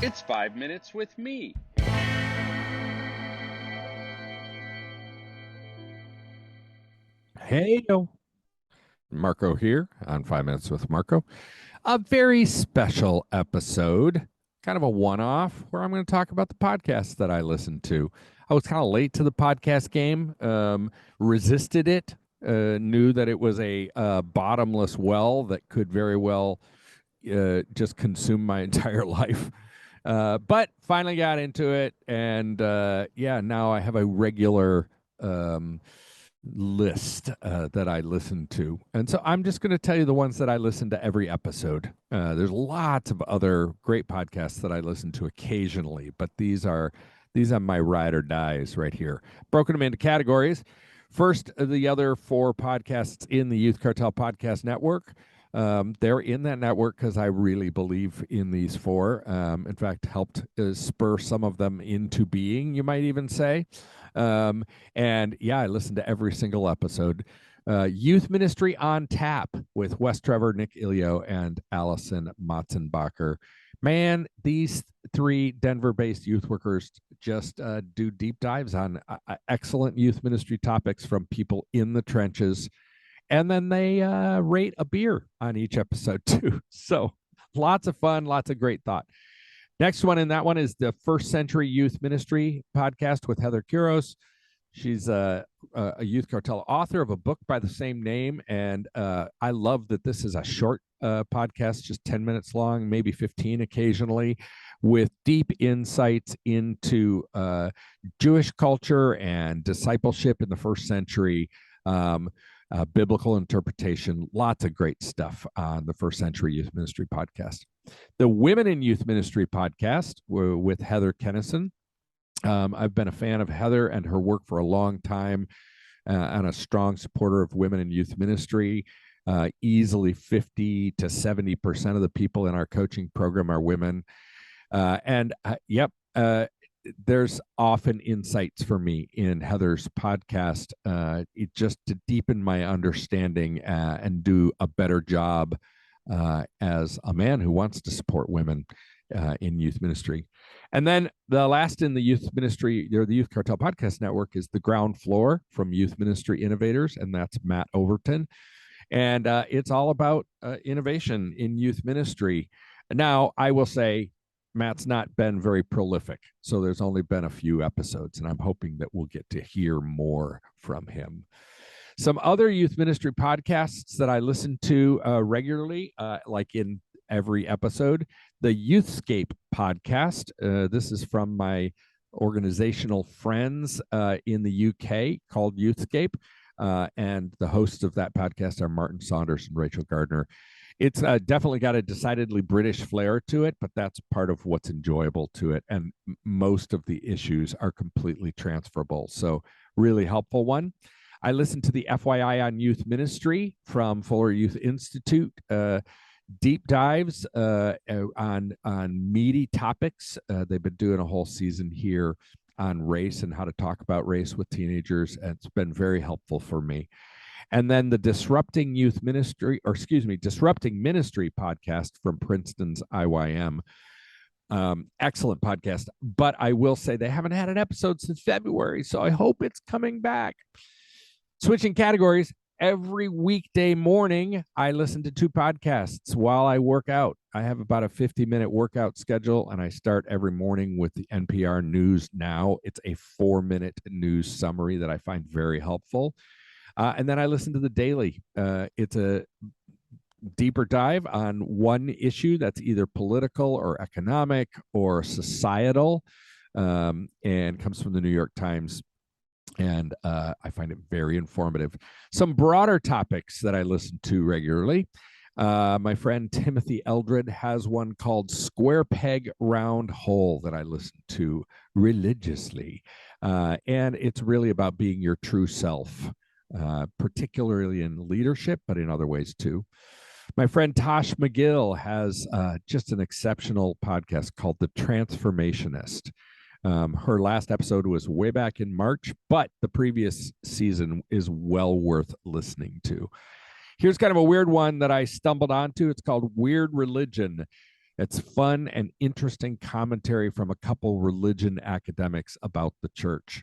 It's 5 minutes with me. Hey, Marko here on 5 Minutes with Marko. A very special episode, kind of a one off, where I'm going to talk about the podcast that I listened to. I was kind of late to the podcast game, resisted it, knew that it was a bottomless well that could very well just consume my entire life. But finally got into it, and now I have a regular list that I listen to. And so I'm just going to tell you the ones that I listen to every episode. There's lots of other great podcasts that I listen to occasionally, but these are my ride or dies right here. Broken them into categories. First, the other four podcasts in the Youth Cartel Podcast Network. They're in that network because I really believe in these four. In fact, helped spur some of them into being, you might even say. And yeah, I listened to every single episode. Youth Ministry on Tap with Wes Trevor, Nick Ilio, and Allison Matzenbacher. Man, these three Denver-based youth workers just do deep dives on excellent youth ministry topics from people in the trenches. And then they rate a beer on each episode, too. So lots of fun, lots of great thought. Next one in that one is the First Century Youth Ministry podcast with Heather Kuros. She's a Youth Cartel author of a book by the same name. And I love that this is a short podcast, just 10 minutes long, maybe 15 occasionally, with deep insights into Jewish culture and discipleship in the first century. Biblical interpretation, lots of great stuff on the First Century Youth Ministry podcast. The Women in Youth Ministry podcast with Heather Kennison. I've been a fan of Heather and her work for a long time and a strong supporter of women in youth ministry. Easily 50 to 70% of the people in our coaching program are women. There's often insights for me in Heather's podcast, just to deepen my understanding and do a better job as a man who wants to support women in youth ministry. And then the last in the youth ministry, or the Youth Cartel Podcast Network, is The Ground Floor from Youth Ministry Innovators, and that's Matt Overton. And it's all about innovation in youth ministry. Now, I will say, Matt's not been very prolific, so there's only been a few episodes, and I'm hoping that we'll get to hear more from him. Some other youth ministry podcasts that I listen to regularly, like in every episode, the Youthscape podcast. This is from my organizational friends in the UK called Youthscape, and the hosts of that podcast are Martin Saunders and Rachel Gardner. It's definitely got a decidedly British flair to it, but that's part of what's enjoyable to it. And most of the issues are completely transferable. So really helpful one. I listened to the FYI on Youth Ministry from Fuller Youth Institute, deep dives on meaty topics. They've been doing a whole season here on race and how to talk about race with teenagers. And it's been very helpful for me. And then the Disrupting Ministry podcast from Princeton's IYM. Excellent podcast. But I will say they haven't had an episode since February, so I hope it's coming back. Switching categories, every weekday morning, I listen to two podcasts while I work out. I have about a 50-minute workout schedule, and I start every morning with the NPR News Now. It's a 4-minute news summary that I find very helpful. And then I listen to The Daily. It's a deeper dive on one issue that's either political or economic or societal, and comes from the New York Times. And I find it very informative. Some broader topics that I listen to regularly. My friend Timothy Eldred has one called Square Peg Round Hole that I listen to religiously. And it's really about being your true self. Particularly in leadership, but in other ways too. My friend Tosh McGill has just an exceptional podcast called The Transformationist. Her last episode was way back in March, but the previous season is well worth listening to. Here's kind of a weird one that I stumbled onto. It's called Weird Religion. It's fun and interesting commentary from a couple religion academics about the church.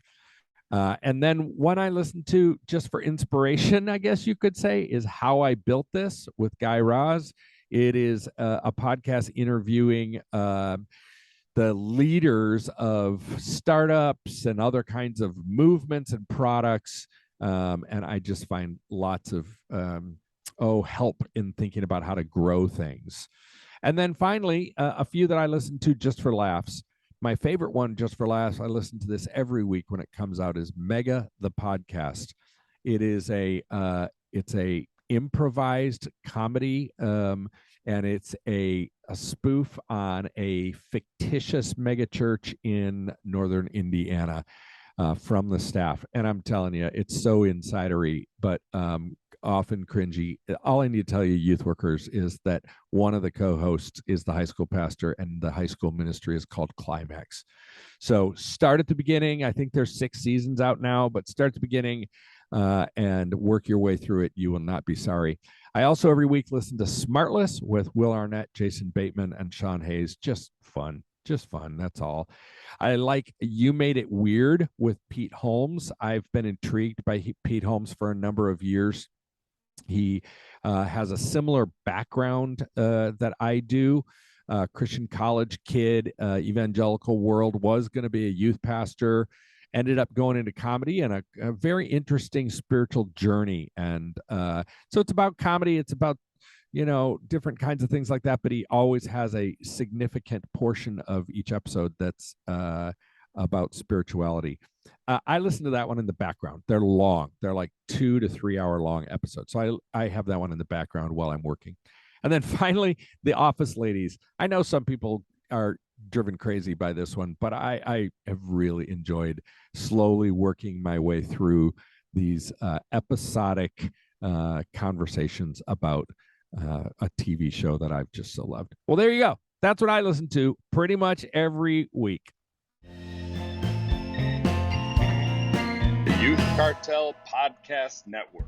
And then one I listen to just for inspiration, I guess you could say, is How I Built This with Guy Raz. It is a podcast interviewing the leaders of startups and other kinds of movements and products. And I just find lots of help in thinking about how to grow things. And then finally, a few that I listen to just for laughs. My favorite one, just for laughs, I listen to this every week when it comes out, is Mega the Podcast. It is it's a improvised comedy, and it's a spoof on a fictitious megachurch in northern Indiana from the staff. And I'm telling you, it's so insidery, but often cringy. All I need to tell you, youth workers, is that one of the co-hosts is the high school pastor, and the high school ministry is called Climax. So start at the beginning. I think there's 6 seasons out now, but start at the beginning and work your way through it. You will not be sorry. I also every week listen to Smartless with Will Arnett, Jason Bateman, and Sean Hayes. Just fun. That's all. I like You Made It Weird with Pete Holmes. I've been intrigued by Pete Holmes for a number of years. He has a similar background that I do. Christian college kid, evangelical world, was going to be a youth pastor, ended up going into comedy, and a very interesting spiritual journey. And so it's about comedy. It's about, different kinds of things like that. But he always has a significant portion of each episode that's about spirituality. I listen to that one in the background. They're long. They're like 2 to 3 hour long episodes. So I have that one in the background while I'm working. And then finally, The Office Ladies. I know some people are driven crazy by this one, but I have really enjoyed slowly working my way through these episodic conversations about a TV show that I've just so loved. Well, there you go. That's what I listen to pretty much every week. The Youth Cartel Podcast Network.